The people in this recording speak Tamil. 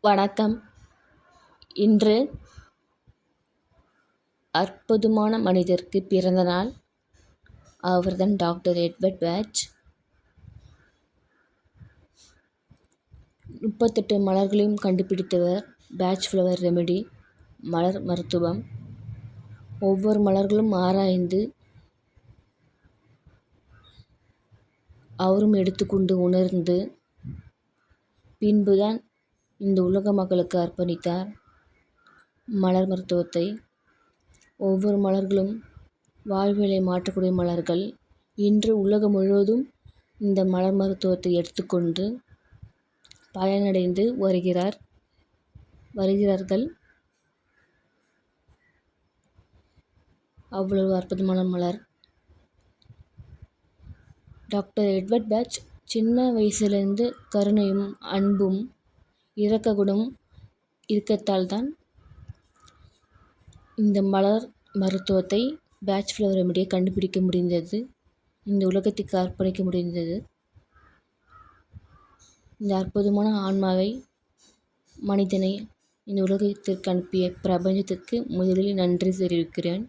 வணக்கம். இன்று அற்புதமான மனிதருக்கு பிறந்த நாள். அவர்தான் டாக்டர் எட்வர்ட் பேட்ச். 38 மலர்களையும் கண்டுபிடித்தவர். பேட்ச் ஃப்ளவர் ரெமெடி, மலர் மருத்துவம். ஒவ்வொரு மலர்களும் ஆராய்ந்து அவரும் எடுத்துக்கொண்டு உணர்ந்து பின்புதான் இந்த உலக மக்களுக்கு அர்ப்பணித்தார் மலர் மருத்துவத்தை. ஒவ்வொரு மலர்களும் வாழ்வியலை மாற்றக்கூடிய மலர்கள். இன்று உலகம் முழுவதும் இந்த மலர் மருத்துவத்தை எடுத்துக்கொண்டு பயனடைந்து வருகிறார்கள். அவ்வளவு அற்புதமான மலர். டாக்டர் எட்வர்ட் பேட்ச் சின்ன வயசுலேருந்து கருணையும் அன்பும் இரக்க குணம் இருக்கத்தால் தான் இந்த மலர் மருத்துவத்தை, பேட்ச் ஃப்ளவர் ரெமெடியை கண்டுபிடிக்க முடிந்தது. இந்த உலகத்திற்கு அர்ப்பணிக்க முடிந்தது. இந்த அற்புதமான ஆன்மாவை, மனிதனை இந்த உலகத்திற்கு அனுப்பிய பிரபஞ்சத்திற்கு முதலில் நன்றி தெரிவிக்கிறேன்.